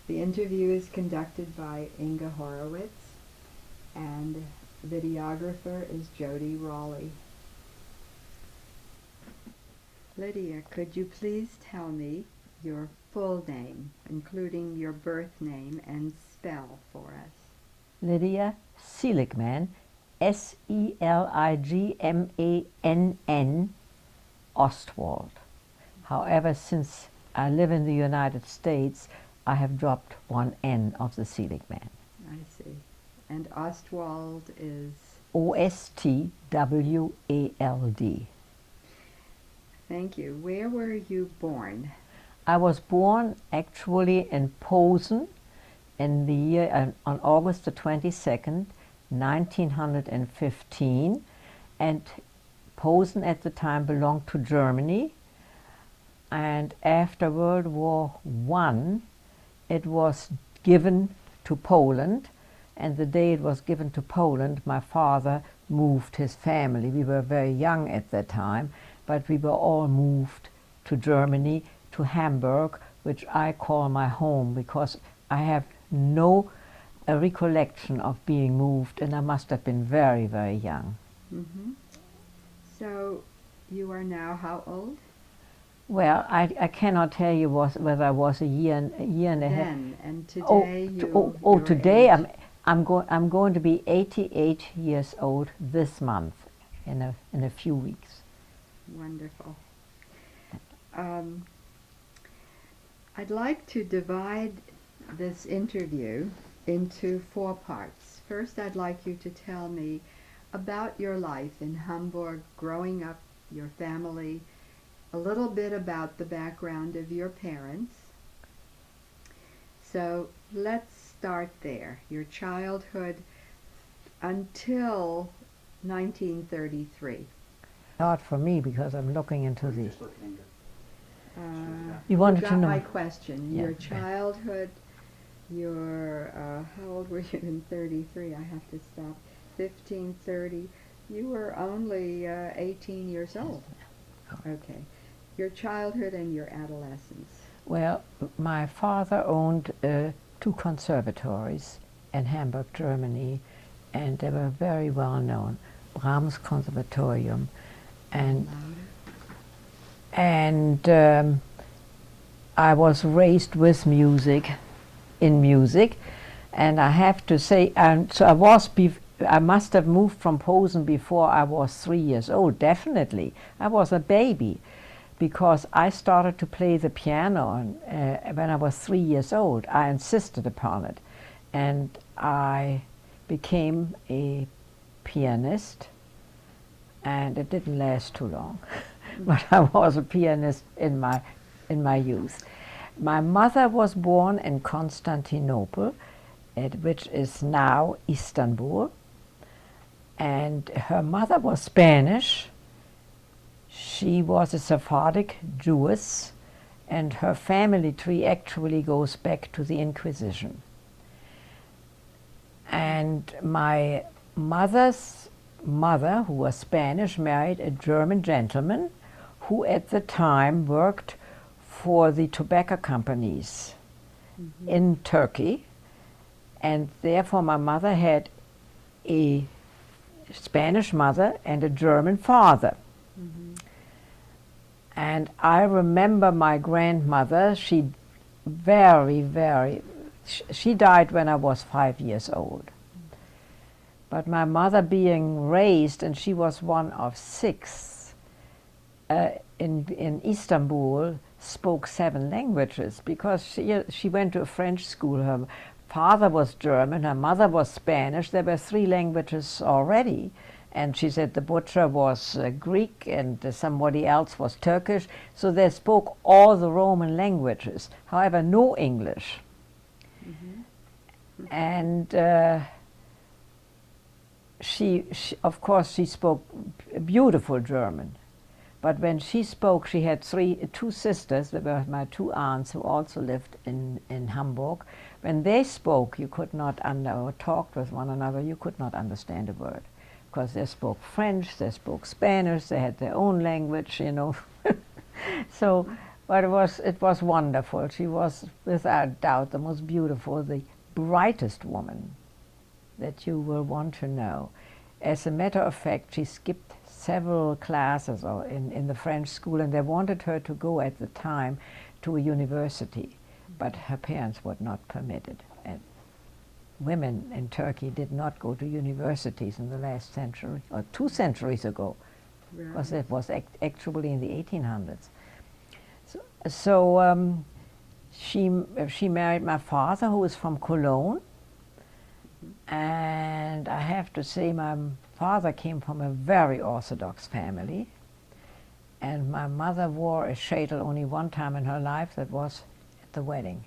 The interview is conducted by Inga Horowitz, and videographer is Jody Raleigh. Lydia, could you please tell me your full name, including your birth name, and spell for us? Lydia Seligmann, Seligmann Ostwald. However, since I live in the United States, I have dropped one N of the Seligmann. I see. And Ostwald is? Ostwald. Thank you. Where were you born? I was born actually in Posen in the year on August the 22nd, 1915, and Posen at the time belonged to Germany, and after World War I it was given to Poland, and the day it was given to Poland my father moved his family. We were very young at that time, but we were all moved to Germany, to Hamburg, which I call my home because I have no recollection of being moved, and I must have been very, very young. Mm-hmm. So you are now how old? Well, I cannot tell you whether I was a year and a half. Then, and today today age? I'm going to be 88 years old this month, in a few weeks. Wonderful. I'd like to divide this interview into 4 parts. First, I'd like you to tell me about your life in Hamburg, growing up, your family, a little bit about the background of your parents. So let's start there. Your childhood until 1933. Not for me, because I'm looking into the... You You wanted got to know... my question. Yeah. Your childhood, how old were you in 33? I have to stop. 15, 30. You were only 18 years old. Okay. Your childhood and your adolescence. Well, my father owned 2 conservatories in Hamburg, Germany, and they were very well known. Brahms Conservatorium, and I was raised with music, in music, and I have to say, so I must have moved from Posen before I was 3 years old, definitely. I was a baby, because I started to play the piano when I was 3 years old. I insisted upon it, and I became a pianist, and it didn't last too long. But I was a pianist in my youth. My mother was born in Constantinople, which is now Istanbul, and her mother was Spanish. She was a Sephardic Jewess, and her family tree actually goes back to the Inquisition. And my mother's mother, who was Spanish, married a German gentleman who at the time worked for the tobacco companies in Turkey, and therefore my mother had a Spanish mother and a German father. And I remember my grandmother, she died when I was 5 years old. But my mother, being raised, and she was one of 6 in Istanbul, spoke 7 languages because she went to a French school. Her father was German, her mother was Spanish. There were 3 languages already. And she said the butcher was Greek and somebody else was Turkish. So they spoke all the Roman languages, however, no English. And she, of course, she spoke beautiful German. But when she spoke, she had 2 sisters. They were my 2 aunts who also lived in Hamburg. When they spoke, you could not or talked with one another, you could not understand a word. Because they spoke French, they spoke Spanish, they had their own language, you know. So But it was wonderful. She was without doubt the most beautiful, the brightest woman that you will want to know. As a matter of fact, she skipped several classes in the French school, and they wanted her to go at the time to a university, but her parents would not permit it. And women in Turkey did not go to universities in the last century, or 2 centuries ago, because it was actually in the 1800s. So she married my father, who was from Cologne, and I have to say my father came from a very Orthodox family, and my mother wore a sheitel only one time in her life. That was at the wedding.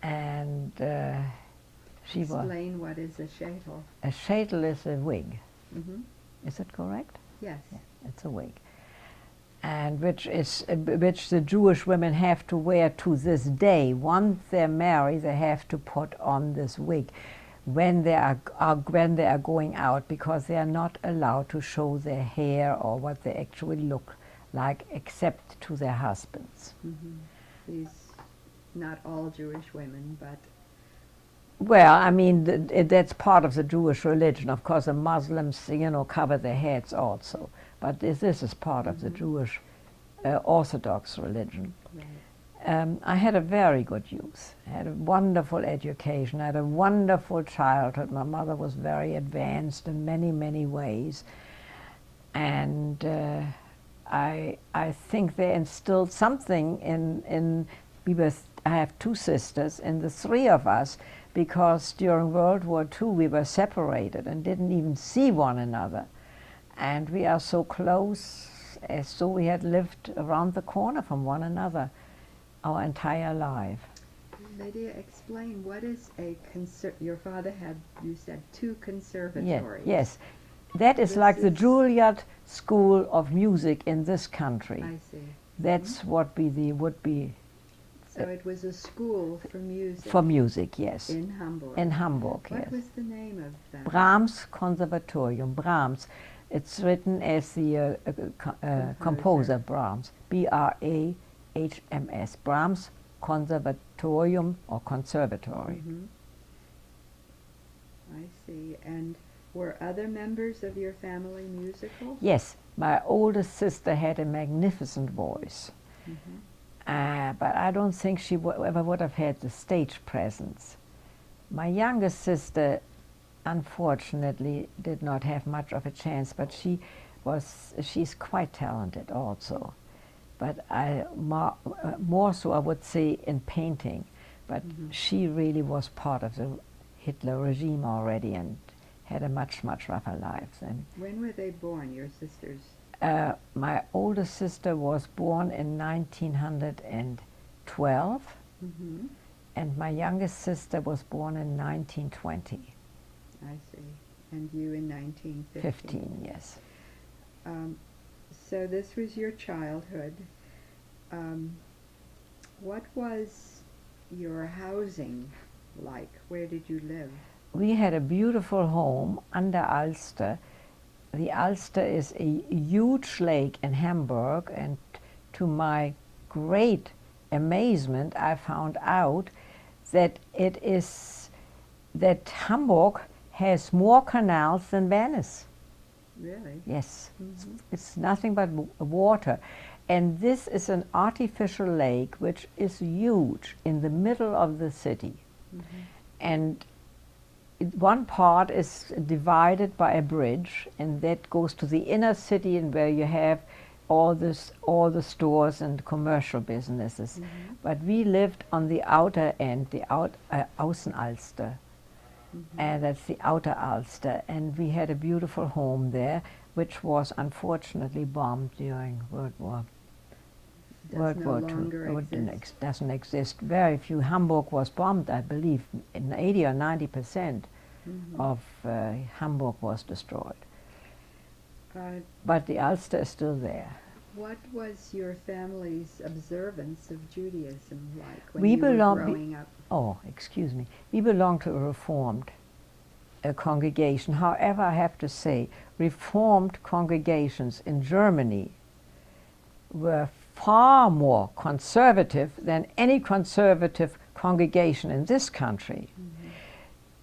And she was... Explain what is a sheitel. A sheitel is a wig. Is it correct? Yes. Yeah, it's a wig. And which the Jewish women have to wear to this day. Once they're married, they have to put on this wig when they are going out, because they are not allowed to show their hair or what they actually look like, except to their husbands. These, not all Jewish women, but... Well, I mean, that's part of the Jewish religion. Of course, the Muslims, you know, cover their heads also. But this is part of the Jewish Orthodox religion. Right. I had a very good youth. I had a wonderful education. I had a wonderful childhood. My mother was very advanced in many, many ways. And I think they instilled something in I have 2 sisters, and the 3 of us, because during World War II we were separated and didn't even see one another. And we are so close, as though we had lived around the corner from one another our entire life. Lydia, explain, what is a your father had, you said, 2 conservatories. Yes. That is like the Juilliard School of Music in this country. I see. That's what would be. So it was a school for music. For music, yes. In Hamburg. In Hamburg, yes. What was the name of that? Brahms Conservatorium. Brahms. It's written as the composer Brahms. B-R-A-H-M-S. Brahms Conservatorium or Conservatory. I see. And were other members of your family musical? Yes. My oldest sister had a magnificent voice. But I don't think she ever would have had the stage presence. My youngest sister, unfortunately, did not have much of a chance, but she's quite talented also. But more so, I would say, in painting. But she really was part of the Hitler regime already and had a much, much rougher life than. When were they born, your sisters? My oldest sister was born in 1912, and my youngest sister was born in 1920. I see. And you in 1915. 15, yes. So this was your childhood. What was your housing like? Where did you live? We had a beautiful home under Ulster. The Ulster is a huge lake in Hamburg, and to my great amazement, I found out that that Hamburg has more canals than Venice. Really? Yes. It's nothing but water. And this is an artificial lake which is huge in the middle of the city. And one part is divided by a bridge, and that goes to the inner city, and where you have all the stores and commercial businesses. But we lived on the outer end, the Außenalster, and that's the outer Ulster, and we had a beautiful home there, which was unfortunately bombed during World War II. Doesn't exist. Very few. Hamburg was bombed, I believe, in 80 or 90% of Hamburg was destroyed. But the Ulster is still there. What was your family's observance of Judaism like when you were growing up? Oh, excuse me. We belong to a Reformed congregation. However, I have to say, Reformed congregations in Germany were far more conservative than any conservative congregation in this country.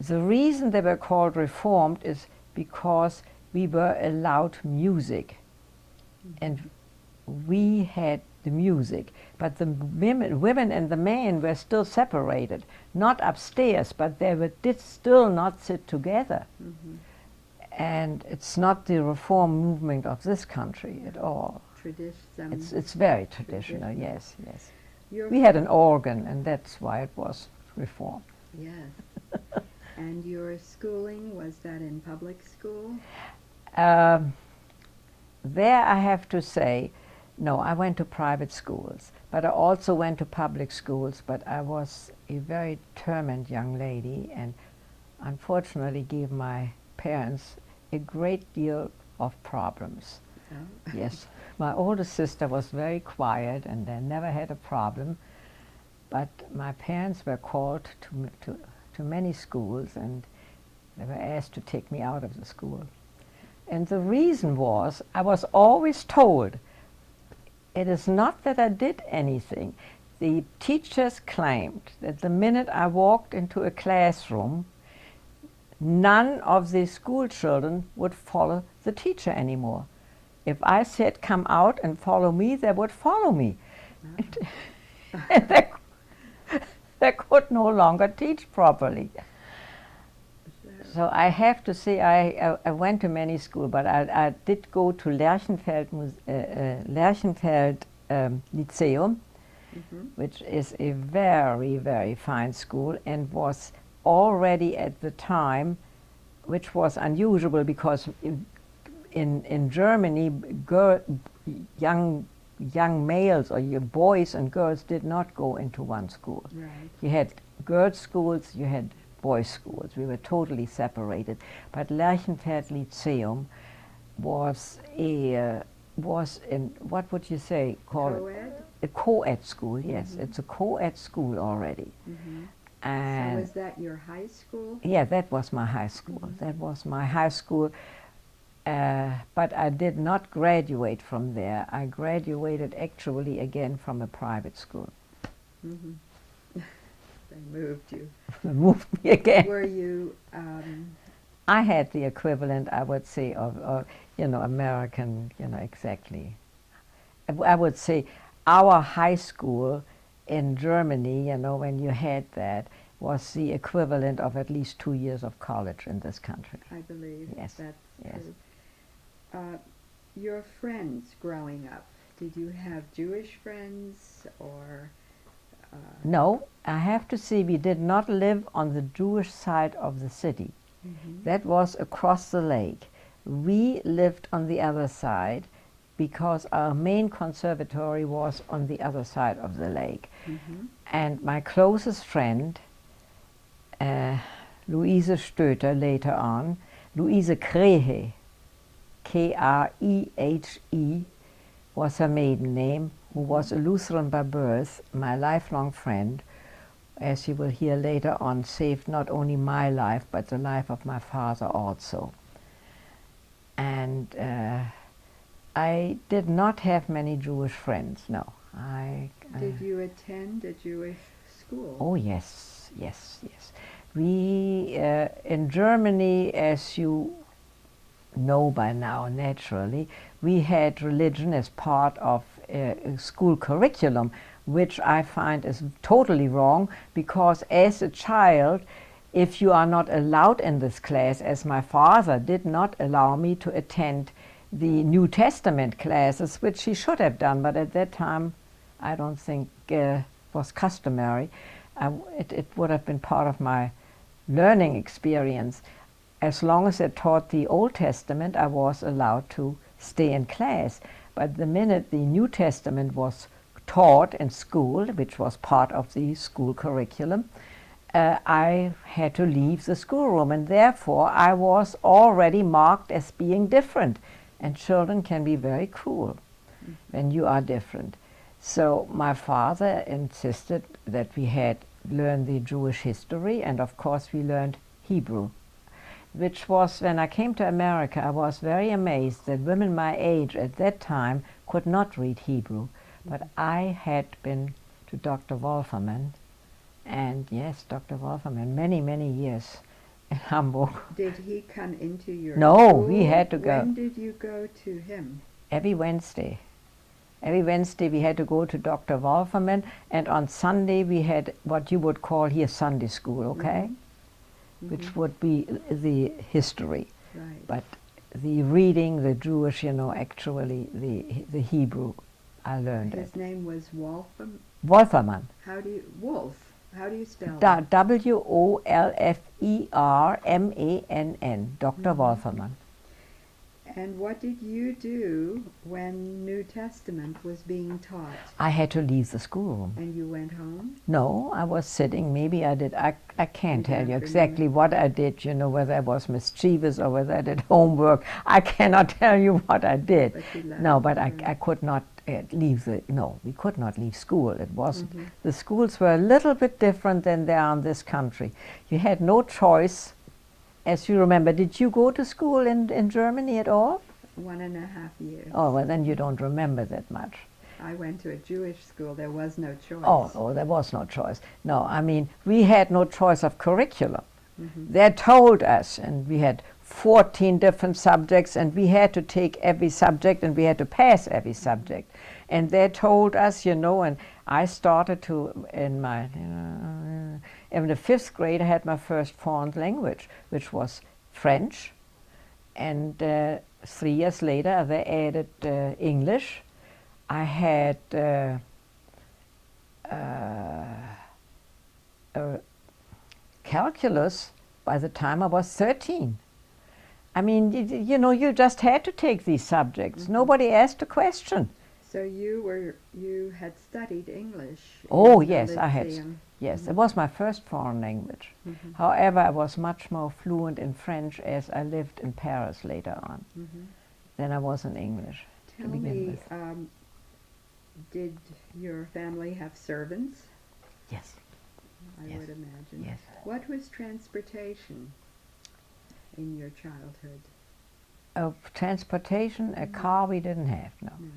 The reason they were called Reformed is because we were allowed music, and we had the music, but the women and the men were still separated, not upstairs, but they did still not sit together. And it's not the reform movement of this country at all. It's very traditional, yes, yes. We had an organ, and that's why it was reform. Yes. And your schooling, was that in public school? There I have to say, no, I went to private schools, but I also went to public schools, but I was a very determined young lady and unfortunately gave my parents a great deal of problems. Oh. Yes, my older sister was very quiet and they never had a problem, but my parents were called to many schools and they were asked to take me out of the school. And the reason was, I was always told, it is not that I did anything. The teachers claimed that the minute I walked into a classroom, none of the school children would follow the teacher anymore. If I said, come out and follow me, they would follow me. And they could no longer teach properly. So I have to say I went to many schools, but I did go to Lerchenfeld Lyceum, which is a very, very fine school and was already at the time, which was unusual because in Germany, young males or your boys and girls did not go into one school. Right. You had girls' schools, you had boys' schools. We were totally separated. But Lerchenfeld Lyceum was what would you say, Co-ed? A co-ed school, yes. It's a co-ed school already. And so was that your high school? Yeah, that was my high school. That was my high school. But I did not graduate from there. I graduated actually again from a private school. They moved you. Moved me again. Were you? I had the equivalent, I would say, of American, exactly. I would say our high school in Germany, when you had that, was the equivalent of at least 2 years of college in this country. I believe yes. That's yes. true. Your friends growing up, did you have Jewish friends or? No, I have to say we did not live on the Jewish side of the city. That was across the lake. We lived on the other side because our main conservatory was on the other side of the lake. And my closest friend, Louise Stöter later on, Louise Krehe, K-R-E-H-E, was her maiden name, who was a Lutheran by birth, my lifelong friend, as you will hear later on, saved not only my life, but the life of my father also. And I did not have many Jewish friends, no. Did you attend a Jewish school? Oh, yes, yes, yes. We, in Germany, as you know by now, naturally, we had religion as part of a school curriculum, which I find is totally wrong, because as a child, if you are not allowed in this class, as my father did not allow me to attend the New Testament classes, which he should have done, but at that time I don't think was customary. It would have been part of my learning experience. As long as it taught the Old Testament, I was allowed to stay in class. But the minute the New Testament was taught in school, which was part of the school curriculum, I had to leave the schoolroom, and therefore I was already marked as being different. And children can be very cruel when you are different. So my father insisted that we had learned the Jewish history, and of course we learned Hebrew, which was, when I came to America, I was very amazed that women my age at that time could not read Hebrew. But I had been to Dr. Wolfermann, and yes, Dr. Wolfermann, many, many years in Hamburg. Did he come into your No, school? we had to go. When did you go to him? Every Wednesday. Every Wednesday we had to go to Dr. Wolfermann, and on Sunday we had what you would call here Sunday school, okay? Which would be the history. Right. But the reading, the Jewish, actually the Hebrew, I learned it. His name was Wolfermann. How do you spell that? Wolfermann, Dr. Wolfermann. And what did you do when New Testament was being taught? I had to leave the schoolroom. And you went home? No, I was sitting. Maybe I did. I can't tell you don't exactly what I did, whether I was mischievous or whether I did homework. I cannot tell you what I did. But you left. No, but I could not leave we could not leave school. It wasn't. The schools were a little bit different than they are in this country. You had no choice. As you remember, did you go to school in Germany at all? 1.5 years. Oh, well, then you don't remember that much. I went to a Jewish school. There was no choice. Oh, there was no choice. No, I mean, we had no choice of curriculum. They told us, and we had 14 different subjects, and we had to take every subject, and we had to pass every subject. And they told us, and I started to, in the 5th grade, I had my first foreign language, which was French. And 3 years later, they added English. I had calculus by the time I was 13. I mean, you just had to take these subjects. Nobody asked a question. So you had studied English? Oh, in the yes, I had. Lyceum. Yes, it was my first foreign language. However, I was much more fluent in French as I lived in Paris later on than I was in English. Tell me, did your family have servants? Yes. I Yes. would imagine. Yes. What was transportation in your childhood? Transportation, a car we didn't have, no. No.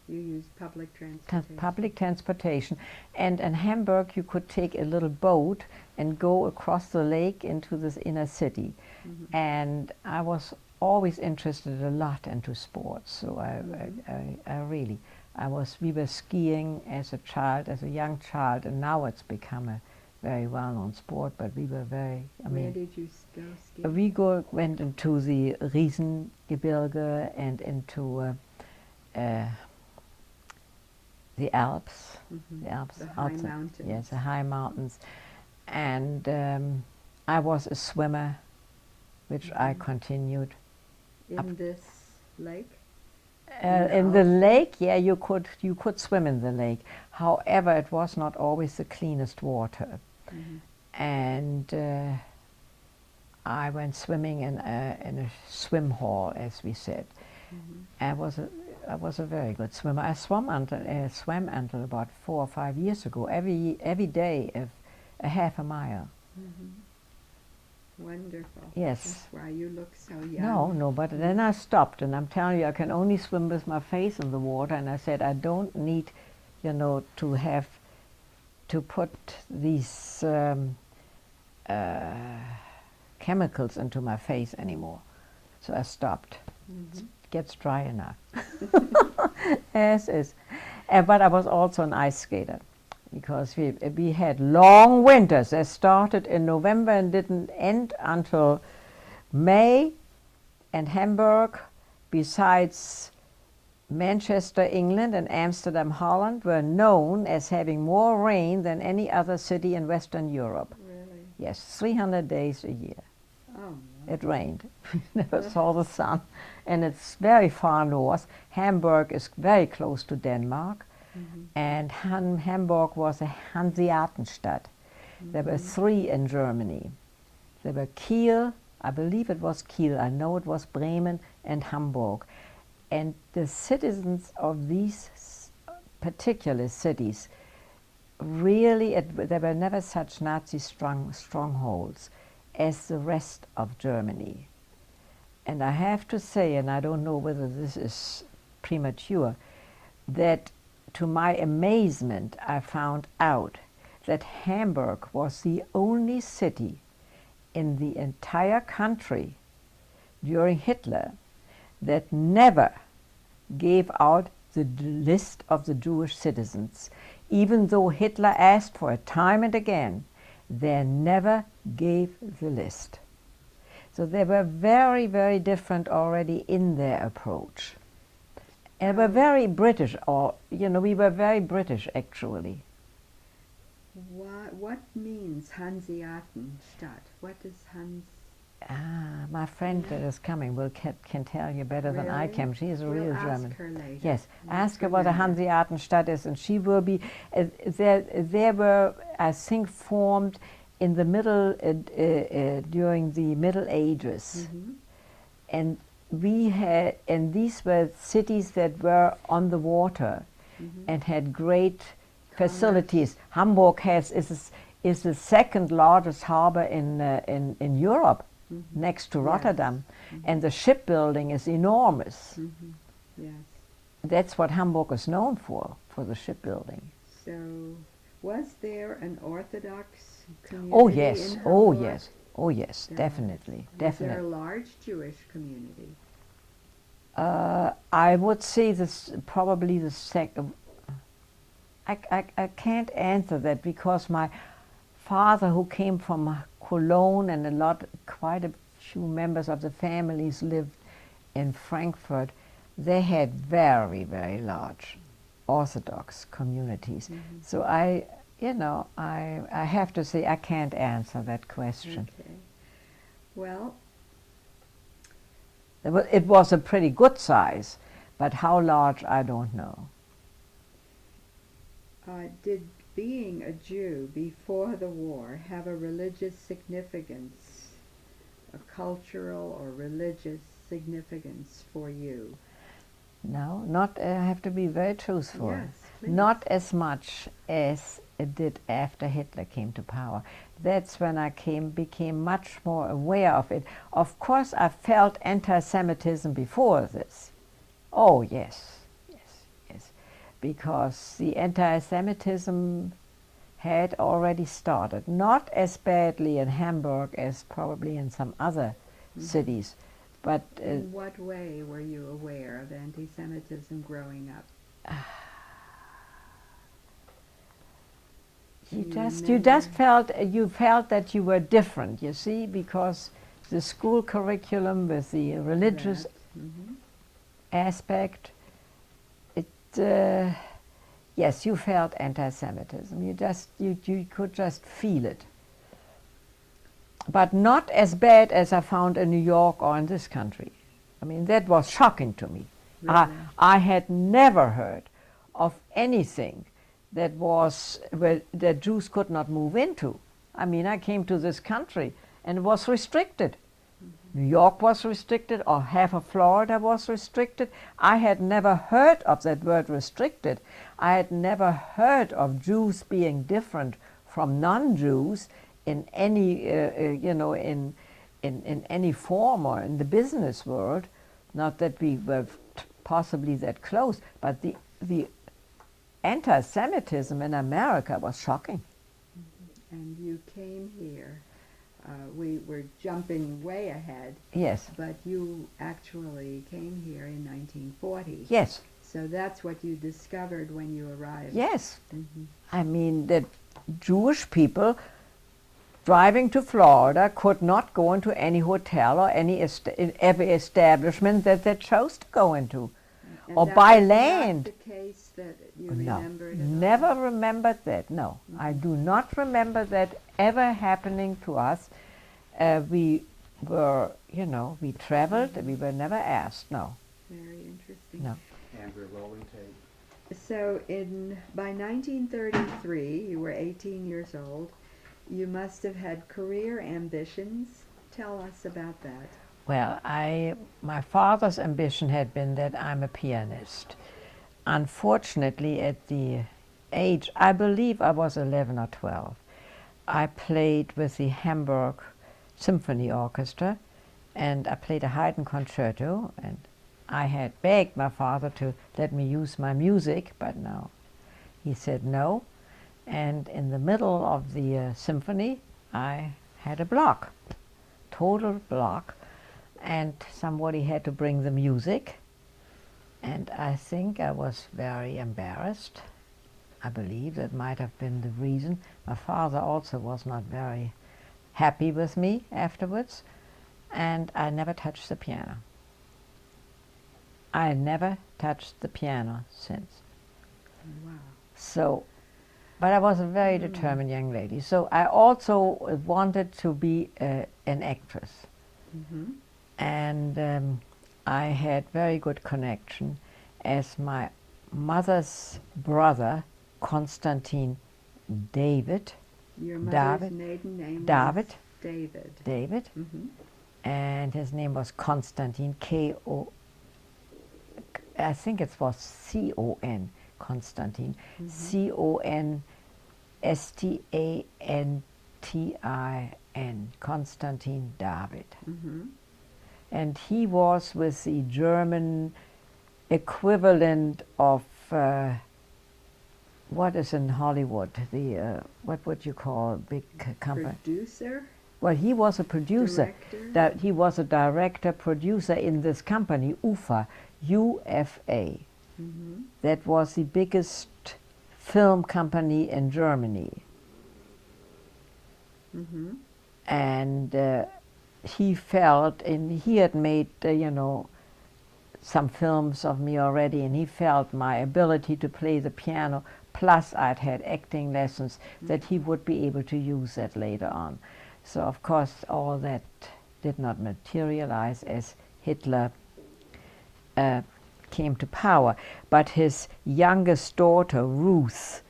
You used public transportation? Public transportation. And in Hamburg you could take a little boat and go across the lake into this inner city. And I was always interested a lot into sports, so we were skiing as a child, as a young child, and now it's become a very well-known sport, but we were very, Where did you go skiing? we went into the Riesengebirge and into the Alps. The Alps. The high mountains. Yes, the high mountains. And I was a swimmer, which I continued. In this lake? In the lake, yeah, you could swim in the lake. However, it was not always the cleanest water. And I went swimming in a swim hall, as we said. I was a very good swimmer. I swam until about 4 or 5 years ago. Every day, a half a mile. Wonderful. Yes. That's why you look so young. No, but then I stopped, and I'm telling you, I can only swim with my face in the water, and I said, I don't need, to have to put these chemicals into my face anymore. So I stopped. It gets dry enough. Yes, yes. But I was also an ice skater, because we had long winters. They started in November and didn't end until May. And Hamburg, besides Manchester, England, and Amsterdam, Holland, were known as having more rain than any other city in Western Europe. Really? Yes, 300 days a year. Oh, It rained. We never saw the sun. And it's very far north. Hamburg is very close to Denmark. And Hamburg was a Hanseatenstadt. There were 3 in Germany. There were Kiel, I believe it was Kiel, I know it was Bremen and Hamburg. And the citizens of these particular cities, really, there were never such Nazi strongholds as the rest of Germany. And I have to say, and I don't know whether this is premature, that to my amazement, I found out that Hamburg was the only city in the entire country during Hitler that never gave out the list of the Jewish citizens. Even though Hitler asked for it time and again, they never gave the list. So they were very, very different already in their approach. And were very British, or, you know, we were very British actually. What means Hanseatenstadt? What does Hans... My friend that is coming can tell you better than I Really? can. She is a We'll real ask German. her later. Yes, Let's ask her what a remember. Hanseatenstadt is, and she will be. They were, I think, formed in the middle during the Middle Ages, and and these were cities that were on the water and had great facilities. Hamburg is the second largest harbor in Europe, next to Rotterdam, and the shipbuilding is enormous. Yes. That's what Hamburg is known for the shipbuilding. So, was there an Orthodox community Oh yes, in oh Hamburg? yes, oh yes, There definitely, was there a definitely. large Jewish community? I would say this probably the second. I can't answer that because my father, who came from Cologne, and quite a few members of the families lived in Frankfurt, they had very, very large Orthodox communities. So I have to say I can't answer that question. Okay. Well, It was a pretty good size, but how large, I don't know. did being a Jew before the war have a religious significance, a cultural or religious significance for you? No, not. I have to be very truthful. Yes, please. Not as much as it did after Hitler came to power. That's when I became much more aware of it. Of course, I felt anti-Semitism before this. Oh yes, yes, yes, because the anti-Semitism had already started. Not as badly in Hamburg as probably in some other cities, but In what way were you aware of anti-Semitism growing up? you remember? just felt that you were different. You see, because the school curriculum with the religious aspect, yes, you felt anti-Semitism. You could just feel it, but not as bad as I found in New York or in this country. I mean, that was shocking to me. Really? I had never heard of anything that that Jews could not move into. I mean, I came to this country and it was restricted. New York was restricted, or half of Florida was restricted. I had never heard of that word restricted. I had never heard of Jews being different from non-Jews in any, in any form or in the business world. Not that we were possibly that close, but the anti-Semitism in America was shocking. And you came here. We were jumping way ahead. Yes. But you actually came here in 1940. Yes. So that's what you discovered when you arrived. Yes. I mean, that Jewish people driving to Florida could not go into any hotel or every establishment that they chose to go into, And or that by was land. not the case that you No, remembered at all? never remembered that. No, I do not remember that ever happening to us. We were, we traveled. We were never asked. No. Very interesting. No. Andrew, rolling tape. So by 1933, you were 18 years old. You must have had career ambitions. Tell us about that. Well, my father's ambition had been that I'm a pianist. Unfortunately, at the age, I believe I was 11 or 12, I played with the Hamburg Symphony Orchestra, and I played a Haydn concerto, and I had begged my father to let me use my music, but no, He said no, and in the middle of the symphony I had a block, total block, and somebody had to bring the music, and I think I was very embarrassed. I believe that might have been the reason. My father also was not very happy with me afterwards, and I never touched the piano. I never touched the piano since. Wow. So, but I was a very determined young lady. So I also wanted to be an actress. Mm-hmm. And I had very good connection, as my mother's brother, Konstantin Your mother's David. maiden name David. was David. David, Mm-hmm. and his name was Konstantin, I think it was C-O-N, Konstantin, C-O-N-S-T-A-N-T-I-N, Konstantin David. Mm-hmm. And he was with the German equivalent of what is in Hollywood, the what would you call a big company? Producer? Well, he was a producer. Director? He was a director, producer in this company, UFA, UFA. Mm-hmm. That was the biggest film company in Germany. Mm-hmm. And he felt, and he had made, some films of me already, and he felt my ability to play the piano, plus I'd had acting lessons, that he would be able to use that later on. So of course all that did not materialize as Hitler came to power. But his youngest daughter, Ruth,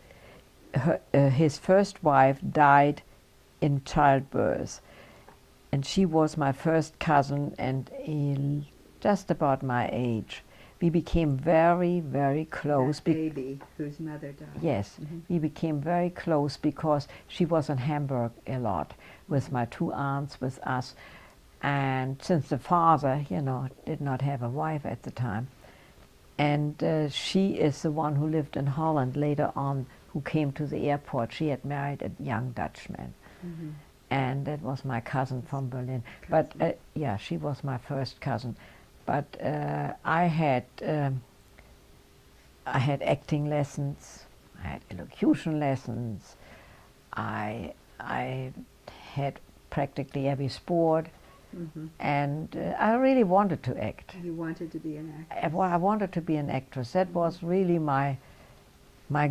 his first wife, died in childbirth. And she was my first cousin, and just about my age. We became very, very close. That baby whose mother died. Yes, we became very close because she was in Hamburg a lot with my two aunts, with us. And since the father, did not have a wife at the time, and she is the one who lived in Holland later on, who came to the airport. She had married a young Dutchman. Mm-hmm. And that was my cousin from Berlin. But yeah, she was my first cousin. But I had acting lessons, I had elocution lessons, I had practically every sport, and I really wanted to act. You wanted to be an actress? I wanted to be an actress. That was really my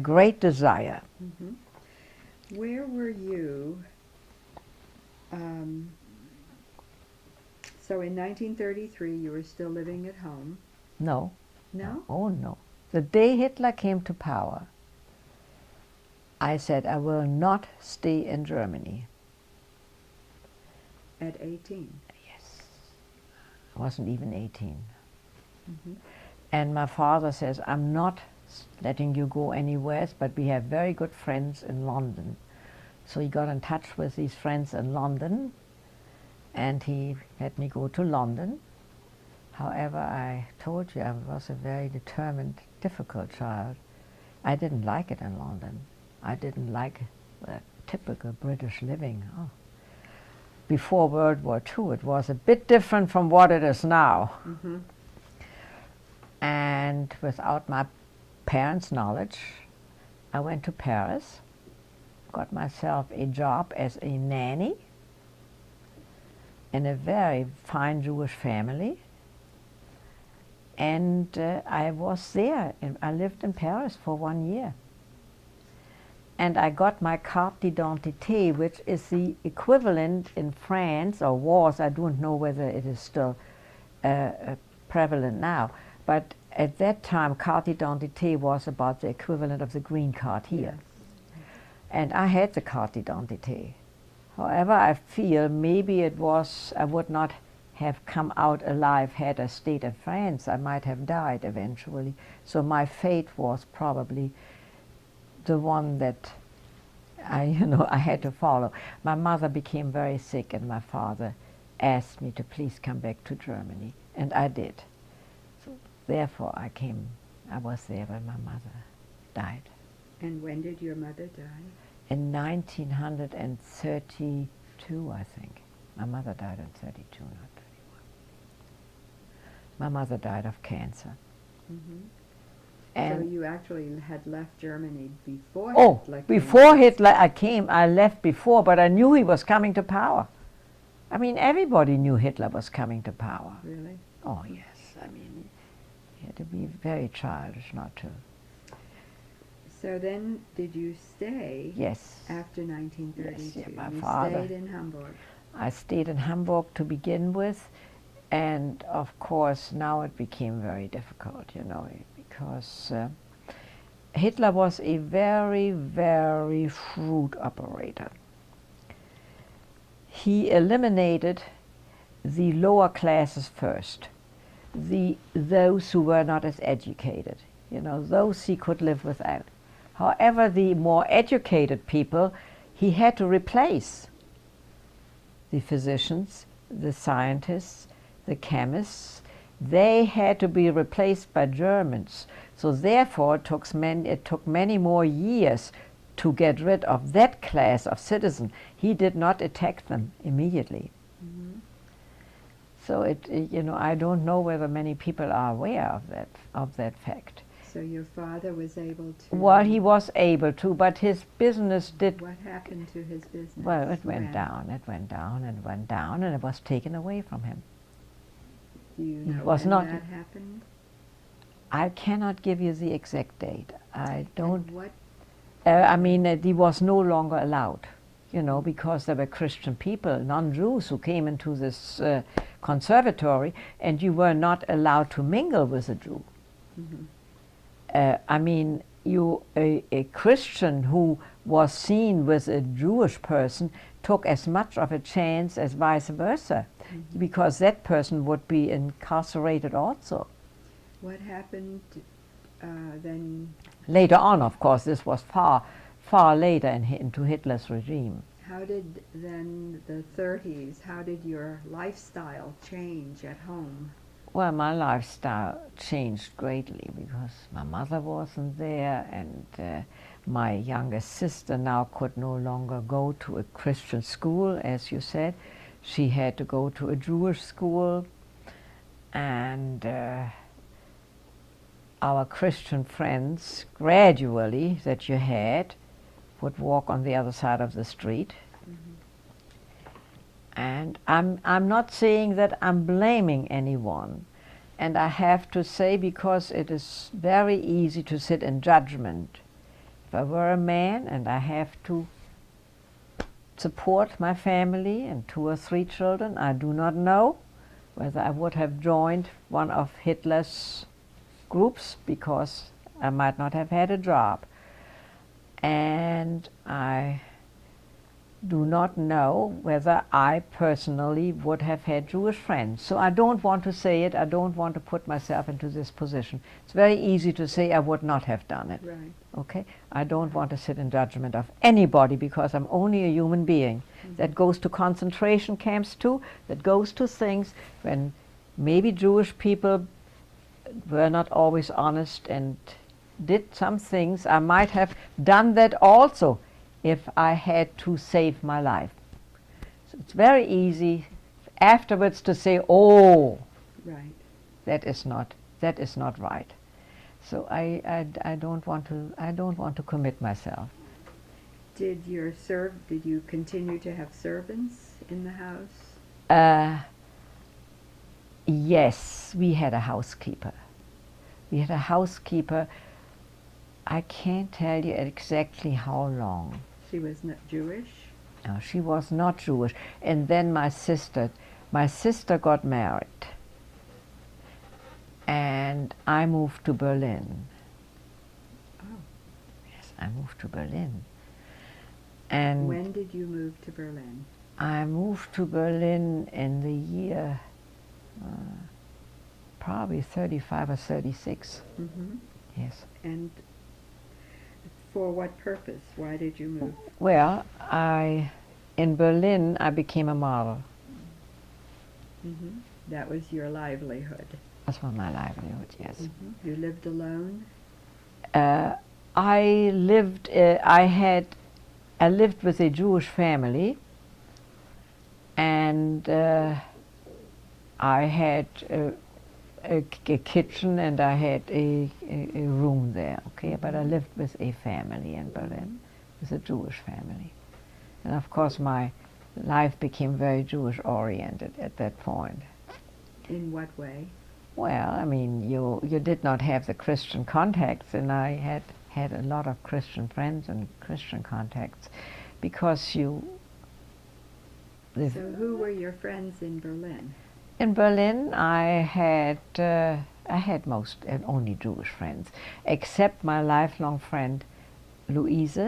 great desire. Mm-hmm. Where were you? So in 1933, you were still living at home. No. No? Oh no. The day Hitler came to power, I said I will not stay in Germany. At 18? Yes. I wasn't even 18. Mm-hmm. And my father says, I'm not letting you go anywhere, but we have very good friends in London. So he got in touch with these friends in London, and he let me go to London. However, I told you I was a very determined, difficult child. I didn't like it in London. I didn't like the typical British living. Oh. Before World War II, it was a bit different from what it is now. Mm-hmm. And without my parents' knowledge, I went to Paris, got myself a job as a nanny in a very fine Jewish family. And I was there, and I lived in Paris for 1 year. And I got my carte d'identité, which is the equivalent in France, or was, I don't know whether it is still prevalent now, but at that time carte d'identité was about the equivalent of the green card here. Yes. And I had the carte d'identité. However, I feel maybe it was, I would not have come out alive had I stayed in France. I might have died eventually. So my fate was probably the one that I had to follow. My mother became very sick, and my father asked me to please come back to Germany, and I did. So therefore I was there when my mother died. And when did your mother die? In 1932, I think. My mother died in 32, not 31. My mother died of cancer. Mm-hmm. And so you actually had left Germany before oh, Hitler came before to- Hitler, I left before, but I knew he was coming to power. I mean, everybody knew Hitler was coming to power. Really? Oh, yes. I mean, you had to be very childish not to. So then, did you stay Yes. after 1932? Yes, yeah, my you father. stayed in Hamburg. I stayed in Hamburg to begin with, and of course now it became very difficult, you know, because Hitler was a very, very shrewd operator. He eliminated the lower classes first, those who were not as educated, you know, those he could live without. However, the more educated people he had to replace. The physicians, the scientists, the chemists, they had to be replaced by Germans. So therefore it took many more years to get rid of that class of citizen. He did not attack them immediately. Mm-hmm. So you know, I don't know whether many people are aware of that fact. So your father was able to... Well, he was able to, but his business did... What happened to his business? Well, it went When? down, it went down, and went down, and it was taken away from him. Do you He know was when not- that happened? I cannot give you the exact date. I don't... And what? I mean, he was no longer allowed, you know, because there were Christian people, non-Jews, who came into this conservatory, and you were not allowed to mingle with a Jew. Mm-hmm. I mean, a Christian who was seen with a Jewish person took as much of a chance as vice versa, Mm-hmm. because that person would be incarcerated also. What happened then? Later on, of course, this was far, far later into Hitler's regime. How did then the 30s, how did your lifestyle change at home? Well, my lifestyle changed greatly because my mother wasn't there, and my youngest sister now could no longer go to a Christian school, as you said. She had to go to a Jewish school, and our Christian friends, gradually, that you had, would walk on the other side of the street. And I'm not saying that I'm blaming anyone. And I have to say, because it is very easy to sit in judgment. If I were a man and I have to support my family and 2 or 3 children, I do not know whether I would have joined one of Hitler's groups, because I might not have had a job. And I do not know whether I personally would have had Jewish friends. So I don't want to say it. I don't want to put myself into this position. It's very easy to say I would not have done it. Right. Okay? I don't want to sit in judgment of anybody, because I'm only a human being that goes to concentration camps too, that goes to things when maybe Jewish people were not always honest and did some things. I might have done that also if I had to save my life. So it's very easy afterwards to say, oh, Right. that is not right. So I don't want to commit myself. Did you continue to have servants in the house? Yes, we had a housekeeper. I can't tell you exactly how long. She was not Jewish? No, she was not Jewish. And then my sister got married. And I moved to Berlin. Oh. Yes, I moved to Berlin. And When did you move to Berlin? I moved to Berlin in the year probably 35 or 36. Mm-hmm. Yes. And for what purpose? Why did you move? Well, in Berlin I became a model. Mm-hmm. That was your livelihood. That was my livelihood, yes. Mm-hmm. You lived alone? I lived. I lived with a Jewish family, and I had a kitchen, and I had a room there. Okay, but I lived with a family in Berlin, with a Jewish family, and of course my life became very Jewish oriented at that point. In what way? Well, I mean, you did not have the Christian contacts, and I had a lot of Christian friends and Christian contacts, because So who were your friends in Berlin? in Berlin I had most and only Jewish friends, except my lifelong friend Louise,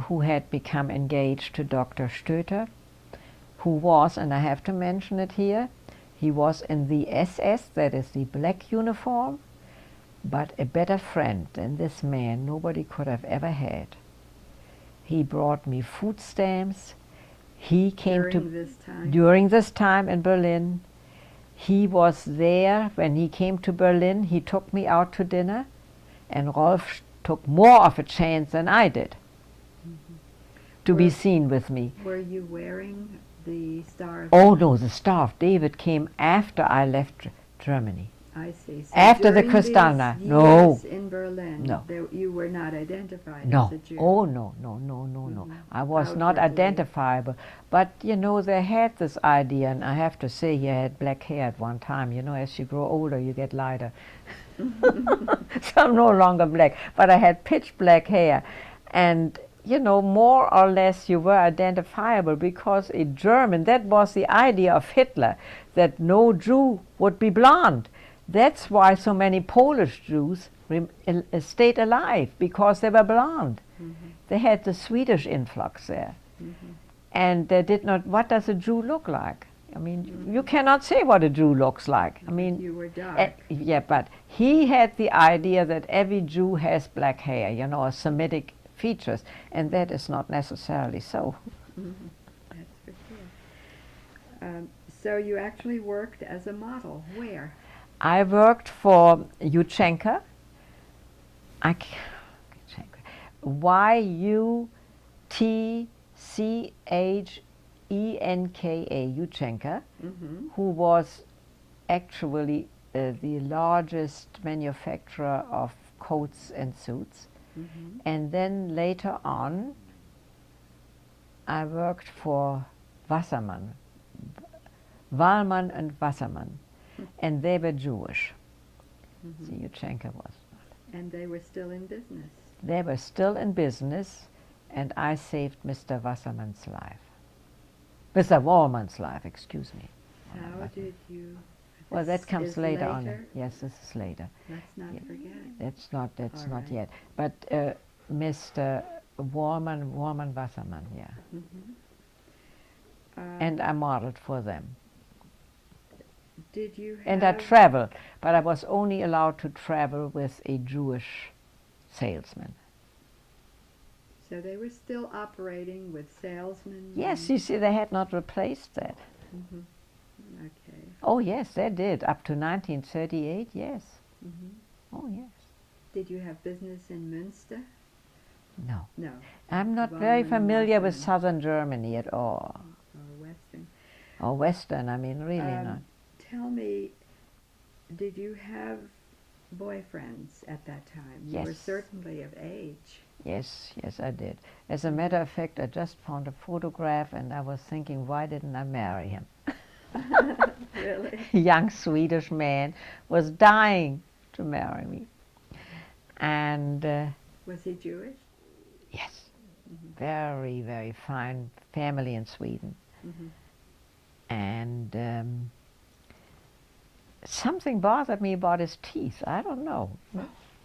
who had become engaged to Dr. Stöter, who was, and I have to mention it here, he was in the SS, that is the black uniform, but a better friend than this man nobody could have ever had. He brought me food stamps. He came during this time in Berlin. He was there when he came to Berlin. He took me out to dinner, and Rolf took more of a chance than I did to be seen with me. Were you wearing the Star of Oh no, the Star of David came after I left Germany. I see. So After the during Kristallnacht. these No. years in Berlin, No. You were not identified No. as a Jew. Oh no. I was not Outwardly. identifiable. But you know, they had this idea, and I have to say, he had black hair at one time. You know, as you grow older, you get lighter. So I'm no longer black, but I had pitch black hair, and you know, more or less you were identifiable, because a German, that was the idea of Hitler, that no Jew would be blonde. That's why so many Polish Jews stayed alive, because they were blonde. They had the Swedish influx there. And they did not, what does a Jew look like? I mean, you cannot say what a Jew looks like. I mean, You were dark. yeah, but he had the idea that every Jew has black hair, you know, or Semitic features, and that is not necessarily so. That's for sure. So you actually worked as a model. Where? I worked for Yuchenka. Yuchenka, Yuchenka, who was actually the largest manufacturer of coats and suits. And then later on, I worked for Wassermann, Wallmann and Wassermann, and they were Jewish. So Yuchenka was. And they were still in business. They were still in business, and I saved Mr. Wassermann's life. Mr. Wallmann's life, excuse me. How did you? Well, This that comes is later on. Yes, this is later. Let's not forget. That's All not right. yet. But Mr. Wallmann Wassermann, yeah. And I modeled for them. Did you have? And I traveled, but I was only allowed to travel with a Jewish salesman. So they were still operating with salesmen? Yes, you see, they had not replaced that. Okay. Oh yes, they did. Up to 1938, yes. Oh yes. Did you have business in Münster? No. No. I'm not very Wallmann familiar with Wassermann. southern Germany at all. Or Western. Or western, I mean, really not. Tell me, did you have boyfriends at that time? You were Yes. certainly of age. Yes, I did. As a matter of fact, I just found a photograph, and I was thinking, why didn't I marry him? Really? A young Swedish man was dying to marry me. And Was he Jewish? yes, very, very fine family in Sweden. And something bothered me about his teeth. I don't know.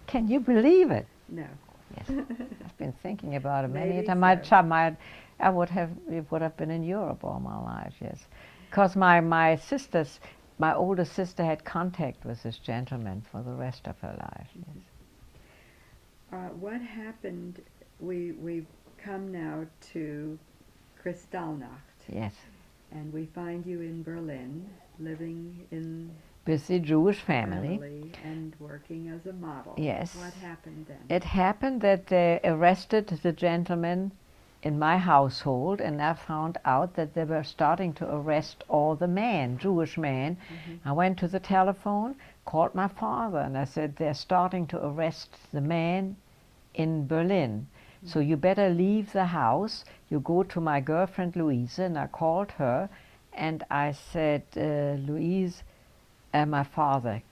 Can you believe it? No. Yes, I've been thinking about it many Maybe times. so. I would have been in Europe all my life. Yes, because my oldest sister had contact with this gentleman for the rest of her life. Yes. What happened? We've come now to Kristallnacht. Yes. And we find you in Berlin, living in with the Jewish family. And working as a model. Yes. What happened then? It happened that they arrested the gentleman in my household, and I found out that they were starting to arrest all the men, Jewish men. I went to the telephone, called my father, and I said, they're starting to arrest the man in Berlin. So you better leave the house. You go to my girlfriend Louise, and I called her, and I said, Louise, my father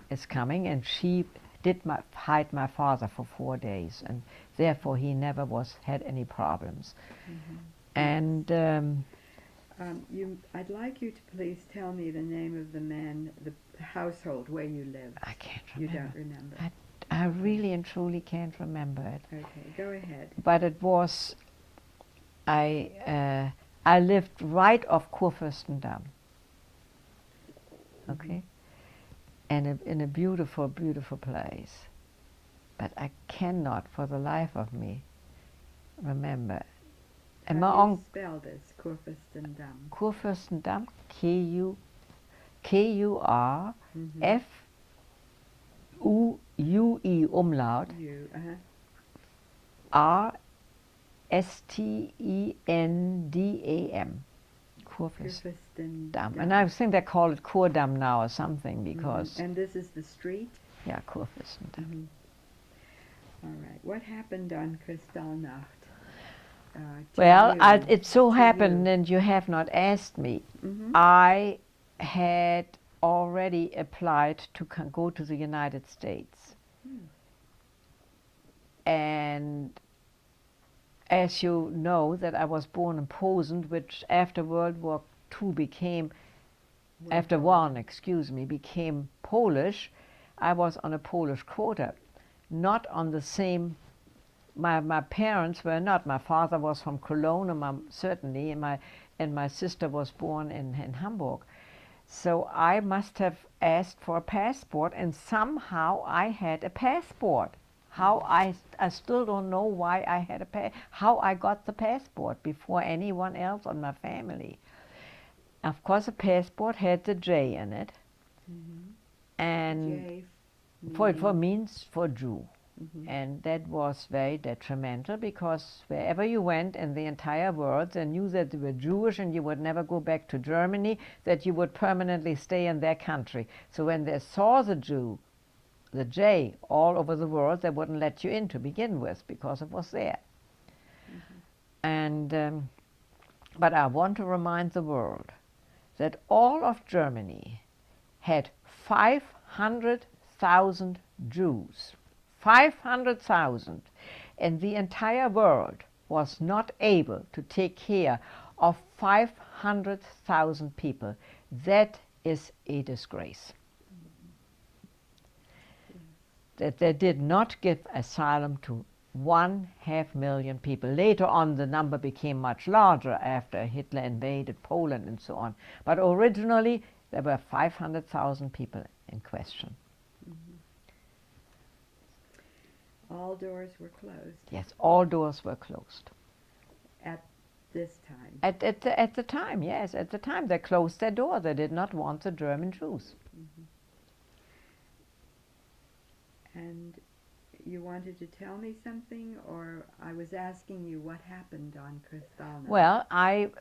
is coming, and she did hide my father for 4 days, and therefore he never had any problems. And I'd like you to please tell me the name of the man, the household where you live. I can't remember. You don't remember? I really and truly can't remember it. Okay, go ahead. But it was, I lived right off Kurfürstendamm. Okay? And in a beautiful, beautiful place. But I cannot, for the life of me, remember. And my How do you spell this, Kurfürstendamm? Kurfürstendamm, K-U-R-F-U-E umlaut, R-S-T-E-N-D-A-M. Kurfürstendamm. And I think they call it Kurdamm now or something, because... And this is the street? Yeah, Kurfürstendamm. All right. What happened on Kristallnacht? Well, it so happened, and you have not asked me, I had already applied to go to the United States. And as you know, that I was born in Posen, which after World War II became became Polish. I was on a Polish quota, not on the same. My parents were not. My father was from Cologne, certainly, and my sister was born in Hamburg. So I must have asked for a passport, and somehow I had a passport. How I still don't know why I had how I got the passport before anyone else on my family. Of course, the passport had the J in it, and J for means for Jew. And that was very detrimental, because wherever you went in the entire world, they knew that you were Jewish and you would never go back to Germany, that you would permanently stay in their country. So when they saw the Jew, the J, all over the world, they wouldn't let you in to begin with, because it was there. And but I want to remind the world that all of Germany had 500,000 Jews. 500,000, and the entire world was not able to take care of 500,000 people. That is a disgrace. That they did not give asylum to 500,000 people. Later on, the number became much larger after Hitler invaded Poland and so on. But originally, there were 500,000 people in question. All doors were closed. Yes, all doors were closed. At this time? At the time, yes. At the time, they closed their door. They did not want the German Jews. And you wanted to tell me something, or I was asking you what happened on Kristallnacht? Well,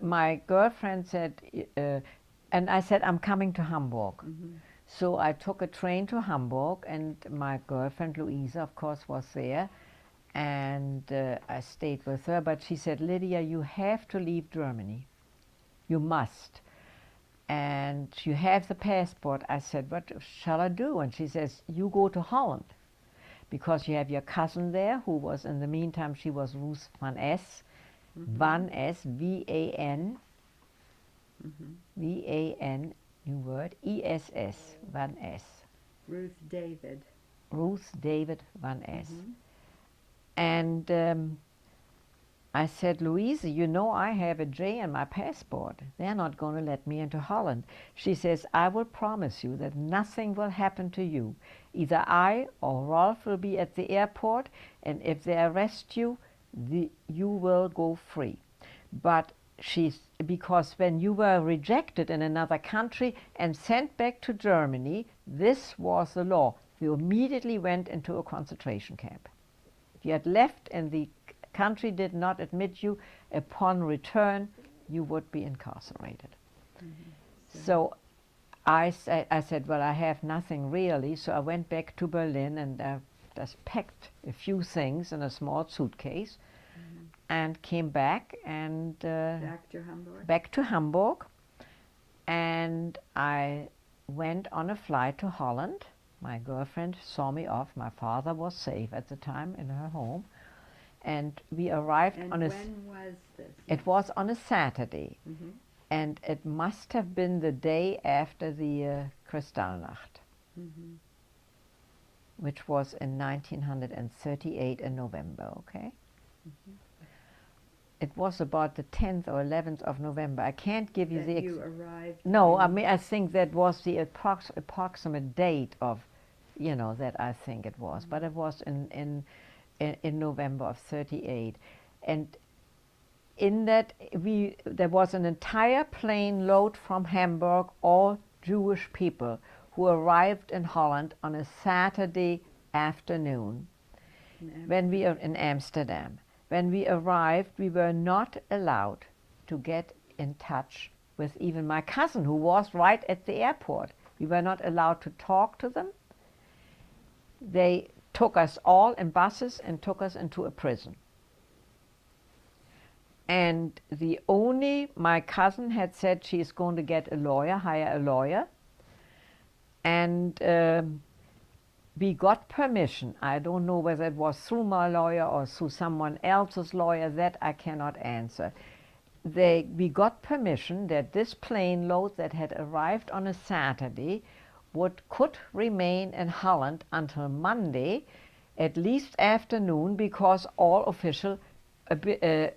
my girlfriend said, and I said, I'm coming to Hamburg. So I took a train to Hamburg, and my girlfriend Louisa, of course, was there, and I stayed with her. But she said, Lydia, you have to leave Germany. You must. And you have the passport. I said, what shall I do? And she says, you go to Holland, because you have your cousin there, who was, in the meantime, she was Ruth van S. Van S, V-A-N, V-A-N, new word, E-S-S, Van S. Ruth David. Ruth David Van S. And I said, Louise, you know I have a J in my passport. They're not going to let me into Holland. She says, I will promise you that nothing will happen to you. Either I or Rolf will be at the airport, and if they arrest you, you will go free. But because when you were rejected in another country and sent back to Germany, this was the law. You immediately went into a concentration camp. If you had left and the country did not admit you, upon return, you would be incarcerated. So I said, well, I have nothing really, so I went back to Berlin and just packed a few things in a small suitcase and came back and Back to Hamburg? back to Hamburg, and I went on a flight to Holland. My girlfriend saw me off. My father was safe at the time in her home, and we arrived And on a. when was this? It was on a Saturday, and it must have been the day after the Kristallnacht, which was in 1938 in November. Okay. It was about the 10th or 11th of November. I can't give you That the you arrived? No, I in- mean, I think that was the approximate date of, that I think it was. But it was in November of 38. And in that, there was an entire plane load from Hamburg, all Jewish people who arrived in Holland on a Saturday afternoon when we are in Amsterdam. When we arrived, we were not allowed to get in touch with even my cousin, who was right at the airport. We were not allowed to talk to them. They took us all in buses and took us into a prison. And my cousin had said she's going to get a lawyer, hire a lawyer. And we got permission. I don't know whether it was through my lawyer or through someone else's lawyer. That I cannot answer. We got permission that this plane load that had arrived on a Saturday could remain in Holland until Monday, at least afternoon, because all official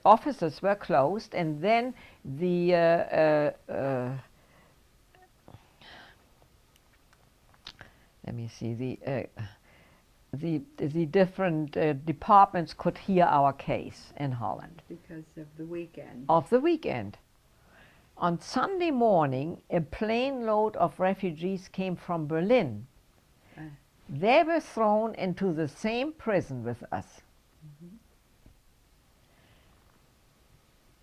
offices were closed, and then the different departments could hear our case in Holland. Because of the weekend. Of the weekend. On Sunday morning, a plane load of refugees came from Berlin. They were thrown into the same prison with us.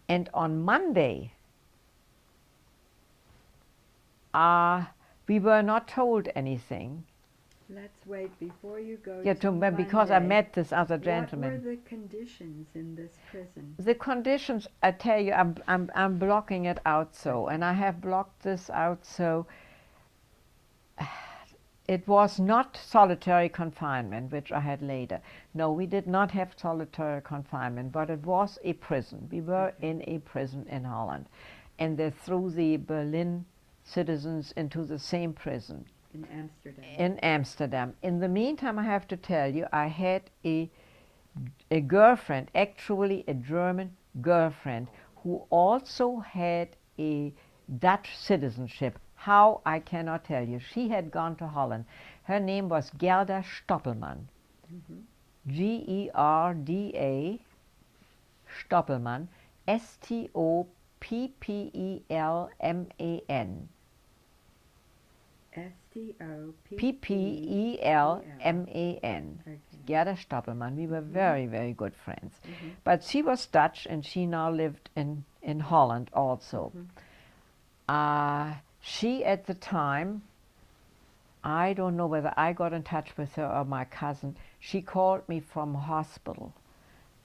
And on Monday, we were not told anything. Let's wait before you go Yeah, to because I Monday. met this other gentleman. What were the conditions in this prison? The conditions, I tell you, I'm blocking it out so, and I have blocked this out so. It was not solitary confinement, which I had later. No, we did not have solitary confinement, but it was a prison. We were in a prison in Holland, and they threw the Berlin citizens into the same prison. In Amsterdam. In Amsterdam. In the meantime, I have to tell you, I had a girlfriend, actually a German girlfriend, who also had a Dutch citizenship. How, I cannot tell you. She had gone to Holland. Her name was Gerda Stoppelmann. Gerda Stoppelmann, Stoppelman. P-P-E-L-M-A-N. Okay. Gerda Stoppelmann. We were very, very good friends. But she was Dutch, and she now lived in Holland also. She, at the time, I don't know whether I got in touch with her or my cousin, she called me from hospital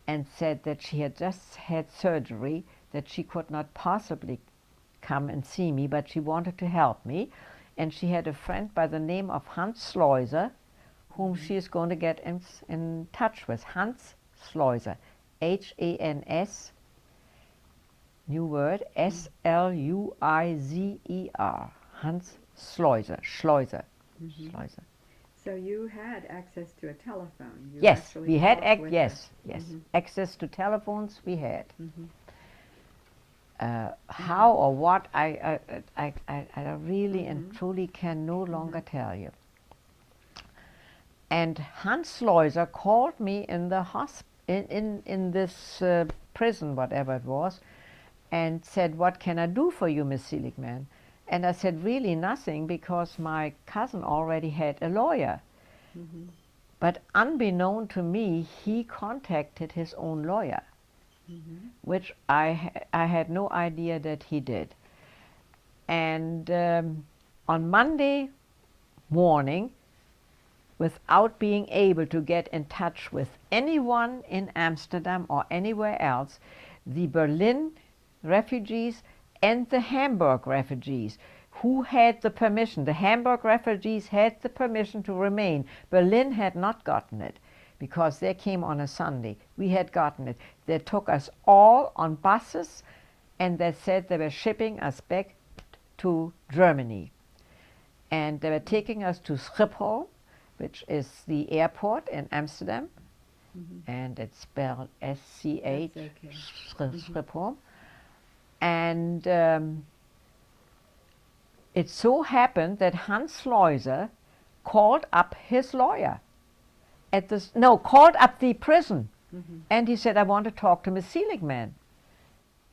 and said that she had just had surgery, that she could not possibly come and see me, but she wanted to help me. And she had a friend by the name of Hans Schleuser, whom she is going to get in touch with. Hans Schleuser, H-A-N-S, new word, S-L-U-I-Z-E-R, Hans Schleuser, Schleuser. So you had access to a telephone? You Yes, actually we had, talked with her. access to telephones we had. How or what, I really and truly can no longer tell you. And Hans Schleuser called me in the in this prison, whatever it was, and said, "What can I do for you, Miss Seligmann?" And I said, "Really nothing, because my cousin already had a lawyer." Mm-hmm. But unbeknown to me, he contacted his own lawyer, Mm-hmm. which I had no idea that he did. And on Monday morning, without being able to get in touch with anyone in Amsterdam or anywhere else, the Berlin refugees and the Hamburg refugees, who had the permission, the Hamburg refugees had the permission to remain. Berlin had not gotten it, because they came on a Sunday. We had gotten it. They took us all on buses, and they said they were shipping us back to Germany. And they were taking us to Schiphol, which is the airport in Amsterdam, Mm-hmm. and it's spelled S-C-H, That's okay. Schiphol. And it so happened that Hans Leuser called up his lawyer at this, no, called up the prison, Mm-hmm. and he said, "I want to talk to Miss Seligmann."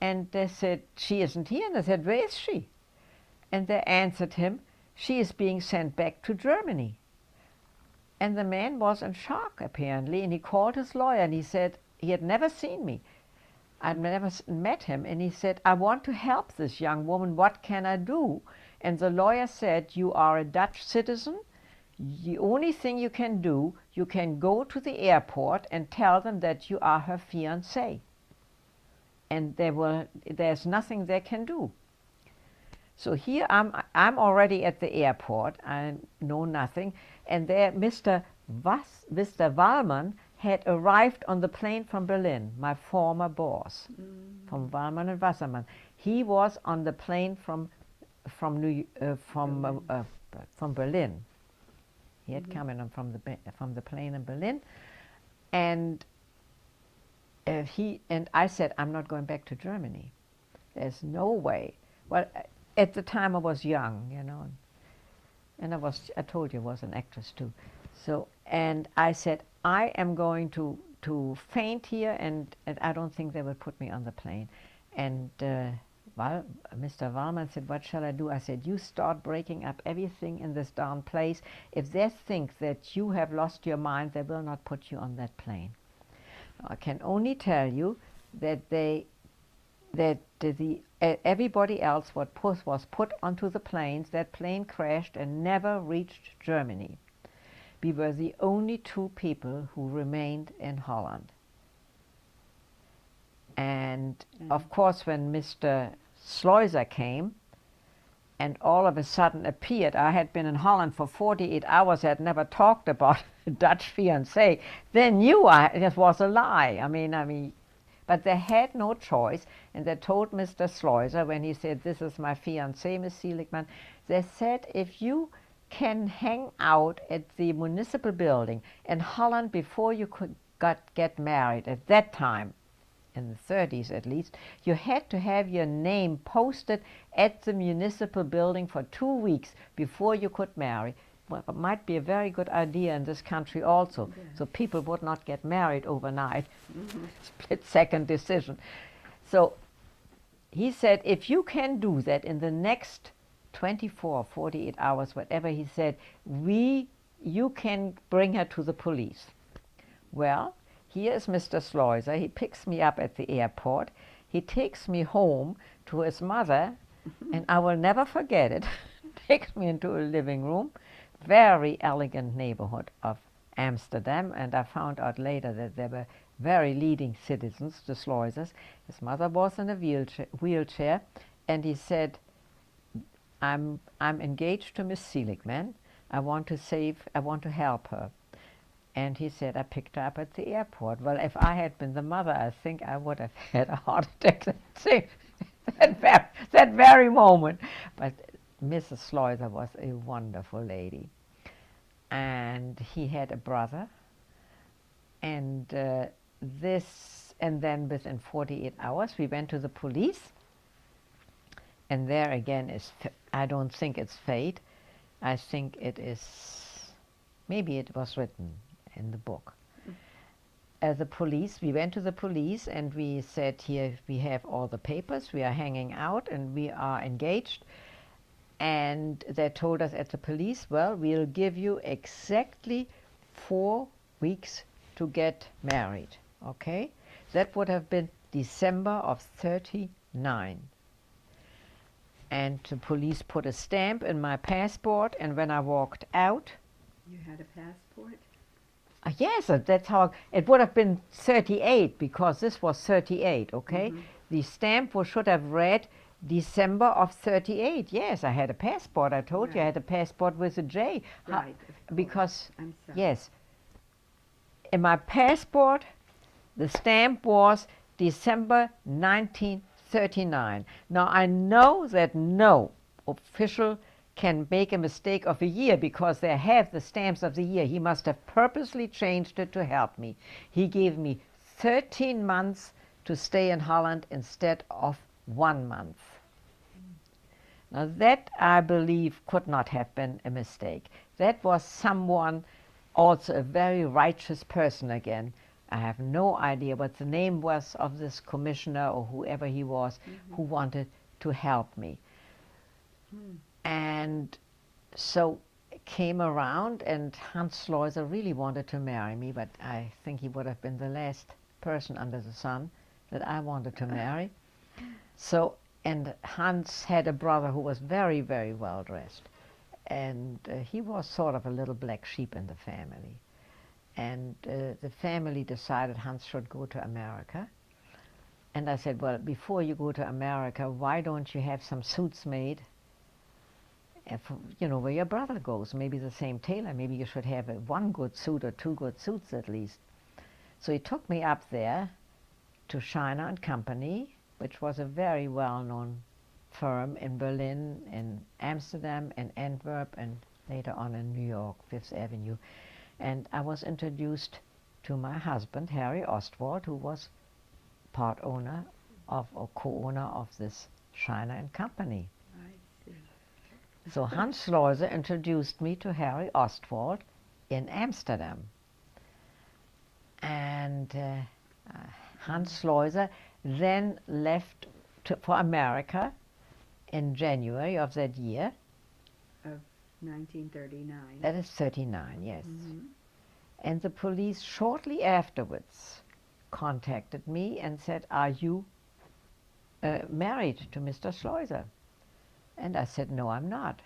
And they said, "She isn't here." And I said, "Where is she?" And they answered him, "She is being sent back to Germany." And the man was in shock, apparently, and he called his lawyer, and he said he had never seen me. I'd never met him, and he said, "I want to help this young woman. What can I do?" And the lawyer said, "You are a Dutch citizen. The only thing you can do, you can go to the airport and tell them that you are her fiancé. And there's nothing they can do." So here I'm already at the airport. I know nothing. And there Mr. Wallmann had arrived on the plane from Berlin, my former boss, from Wallmann and Wassermann. He was on the plane from Berlin. He had come in from the plane in Berlin, and I said, "I'm not going back to Germany. There's no way." Well, at the time I was young, and I told you I was an actress too. So, and I said, "I am going to faint here, and I don't think they will put me on the plane." And Mr. Wallmann said, "What shall I do?" I said, "You start breaking up everything in this darn place. If they think that you have lost your mind, they will not put you on that plane." I can only tell you that everybody else was put onto the planes. That plane crashed and never reached Germany. We were the only two people who remained in Holland. And of course, when Mr. Schleuser came and all of a sudden appeared, I had been in Holland for 48 hours, had never talked about a Dutch fiancé. They knew it was a lie. I mean, but they had no choice, and they told Mr. Schleuser, when he said, "This is my fiancé, Miss Seligmann," they said, "If you can hang out at the municipal building in Holland before you could get married at that time, in the 30s at least, you had to have your name posted at the municipal building for 2 weeks before you could marry." Well, it might be a very good idea in this country also, so people would not get married overnight. Split-second decision. So he said, "If you can do that in the next 24, 48 hours, whatever he said, you can bring her to the police." Well, here is Mr. Schleuser. He picks me up at the airport. He takes me home to his mother, and I will never forget it. Takes me into a living room, very elegant neighborhood of Amsterdam, and I found out later that they were very leading citizens, the Schleusers. His mother was in a wheelchair, and he said, I'm engaged to Miss Seligmann. I want to help her." And he said, I picked her up at the airport. Well, if I had been the mother, I think I would have had a heart attack that very moment. But Mrs. Schleuser was a wonderful lady. And he had a brother. And then within 48 hours, we went to the police. And there again I don't think it's fate. I think it is, maybe it was written in the book. the police, we went to the police and we said, here we have all the papers, we are hanging out and we are engaged. And they told us at the police, well, we'll give you exactly 4 weeks to get married, okay? That would have been December of 39. And the police put a stamp in my passport, and when I walked out, You had a passport? yes, that's how, it would have been 38, because this was 38, okay? The stamp should have read December of 38. Yes, I had a passport. I told you I had a passport with a J. Right. Because, I'm sorry. yes, in my passport, the stamp was December 1939. Now, I know that no official can make a mistake of a year because they have the stamps of the year. He must have purposely changed it to help me. He gave me 13 months to stay in Holland instead of 1 month. Now that, I believe, could not have been a mistake. That was someone, also a very righteous person again. I have no idea what the name was of this commissioner or whoever he was who wanted to help me. And so it came around, and Hans Schleuser really wanted to marry me, but I think he would have been the last person under the sun that I wanted to marry. So, and Hans had a brother who was very, very well dressed, and he was sort of a little black sheep in the family. And the family decided Hans should go to America. And I said, well, before you go to America, why don't you have some suits made, you know, where your brother goes? Maybe the same tailor. Maybe you should have 1 good suit or 2 good suits at least. So he took me up there to Scheiner and Company, which was a very well-known firm in Berlin, in Amsterdam, in Antwerp, and later on in New York, Fifth Avenue. And I was introduced to my husband, Harry Ostwald, who was part owner of, or co-owner of this Scheiner and Company. I see. So Hans Schleuser introduced me to Harry Ostwald in Amsterdam. And Hans Schleuser then left for America in January of that year. Of 1939. That is 39, yes. And the police shortly afterwards contacted me and said, are you married to Mr. Schleuser? And I said, no, I'm not.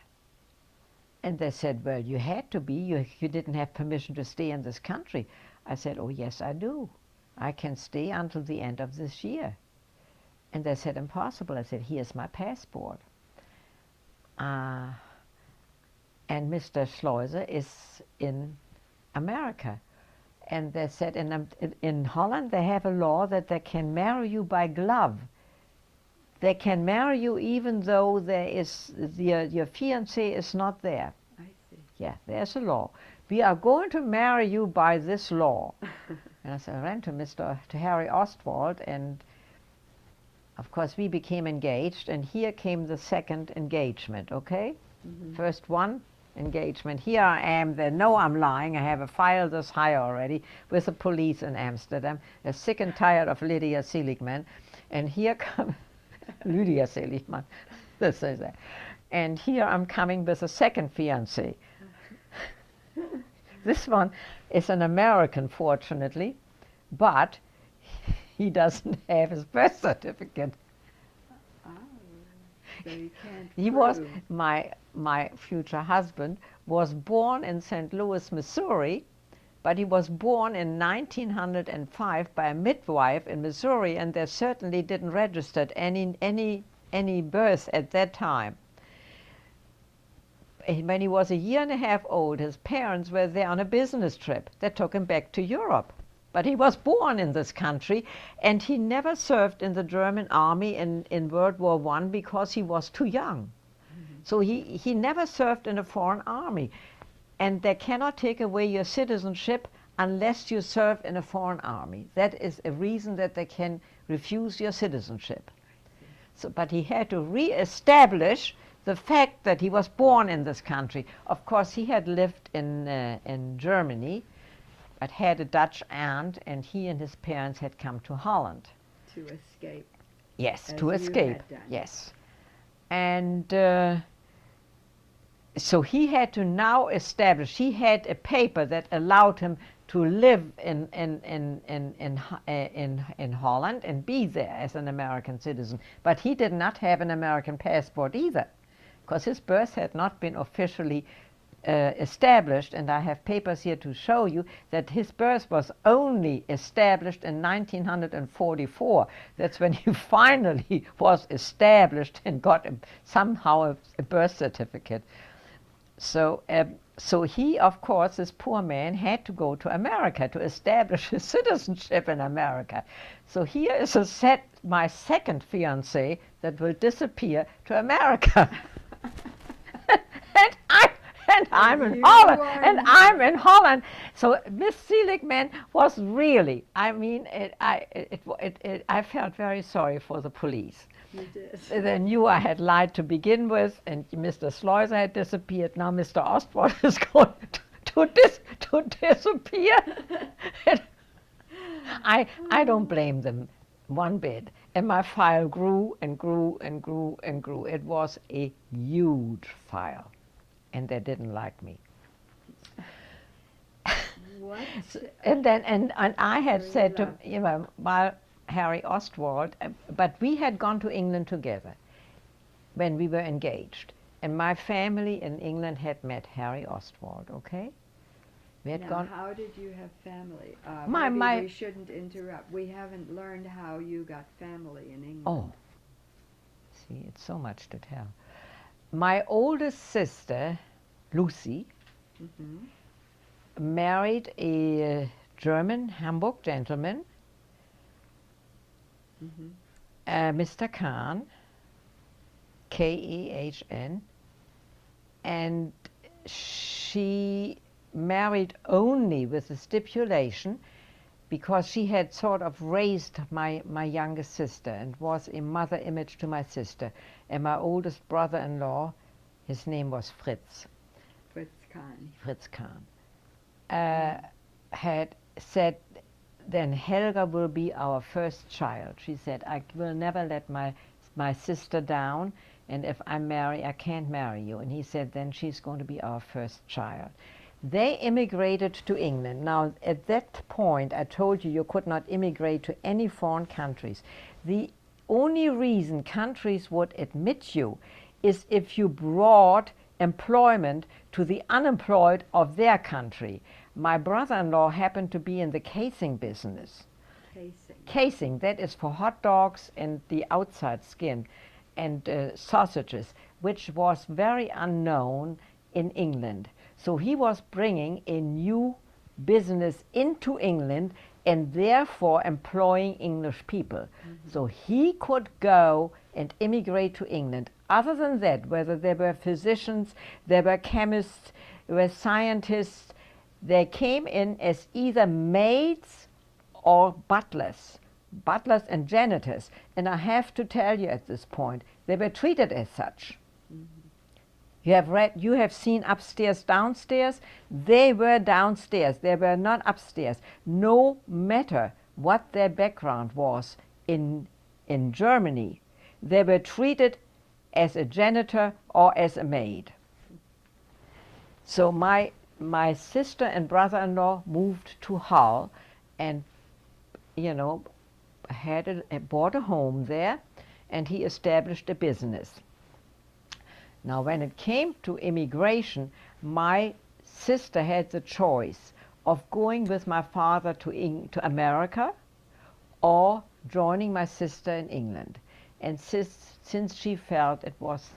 And they said, well, you had to be. You didn't have permission to stay in this country. I said, oh, yes, I do. I can stay until the end of this year. And they said, impossible. I said, here's my passport. And Mr. Schleuser is in America. And they said, in Holland they have a law that they can marry you by glove. They can marry you even though there is your fiancé is not there. I see. Yeah, there's a law. We are going to marry you by this law. And so I ran to Harry Ostwald, and of course we became engaged, and here came the second engagement, okay? First one engagement. Here I am, they know I'm lying. I have a file this high already with the police in Amsterdam. They're sick and tired of Lydia Seligmann. And here comes Lydia Seligmann. This is that. And here I'm coming with a second fiancé. This one is an American, fortunately, but he doesn't have his birth certificate. Oh, so you can't He prove. was, my future husband was born in St. Louis, Missouri, but he was born in 1905 by a midwife in Missouri, and they certainly didn't register any birth at that time. When he was a year and a half old, his parents were there on a business trip. They took him back to Europe. But he was born in this country, and he never served in the German army in World War I because he was too young. So he never served in a foreign army. And they cannot take away your citizenship unless you serve in a foreign army. That is a reason that they can refuse your citizenship. So, but he had to re-establish the fact that he was born in this country. Of course, he had lived in Germany but had a Dutch aunt, and he and his parents had come to Holland. To escape. Yes, As to you escape. had done. Yes. And so he had to now establish, he had a paper that allowed him to live in Holland and be there as an American citizen. But he did not have an American passport either, because his birth had not been officially established, and I have papers here to show you that his birth was only established in 1944. That's when he finally was established and got somehow a birth certificate. So, so he, of course, this poor man, had to go to America to establish his citizenship in America. So here is my second fiancé that will disappear to America. and I'm in Holland, and I'm in Holland. So Miss Seligmann was really, I mean, I felt very sorry for the police. You did. They knew I had lied to begin with, and Mr. Sleuser had disappeared. Now Mr. Ostwald is going to disappear. I don't blame them one bit. And my file grew and grew and grew and grew. It was a huge file, and they didn't like me. What? And then and I had Very said to loud. while Harry Ostwald, but we had gone to England together when we were engaged, and my family in England had met Harry Ostwald. Okay, we had Now, gone. how did you have family? My we shouldn't interrupt. We haven't learned how you got family in England. Oh, see, it's so much to tell. My oldest sister, Lucy, married a German Hamburg gentleman, Mr. Kahn, K-E-H-N, and she married only with the stipulation because she had sort of raised my youngest sister and was a mother image to my sister. And my oldest brother-in-law, his name was Fritz. Fritz Kahn. Fritz Kahn. Had said, then Helga will be our first child. She said, I will never let my sister down, and if I marry, I can't marry you. And he said, then she's going to be our first child. They immigrated to England. Now, at that point, I told you could not immigrate to any foreign countries. The only reason countries would admit you is if you brought employment to the unemployed of their country. My brother-in-law happened to be in the casing business. Casing, that is for hot dogs and the outside skin and sausages, which was very unknown in England. So he was bringing a new business into England and therefore employing English people. So he could go and immigrate to England. Other than that, whether they were physicians, they were chemists, they were scientists, they came in as either maids or butlers and janitors. And I have to tell you at this point, they were treated as such. You have seen upstairs, downstairs. They were downstairs. They were not upstairs. No matter what their background was in Germany, they were treated as a janitor or as a maid. So my sister and brother-in-law moved to Hull, and bought a home there, and he established a business. Now, when it came to immigration, my sister had the choice of going with my father to America or joining my sister in England. And since she felt it was,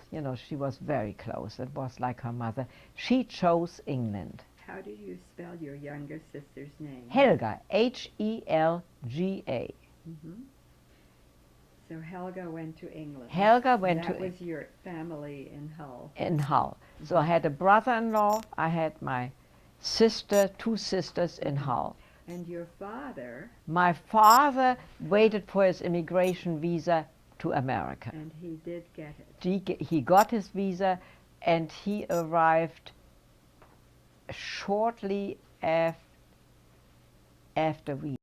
she was very close, it was like her mother, she chose England. How do you spell your younger sister's name? Helga, H-E-L-G-A. So Helga went to England. Helga went to... That was your family in Hull. In Hull. So I had a brother-in-law, I had my sister, two sisters in Hull. And your father? My father waited for his immigration visa to America. And he did get it. He got his visa, and he arrived shortly after, after we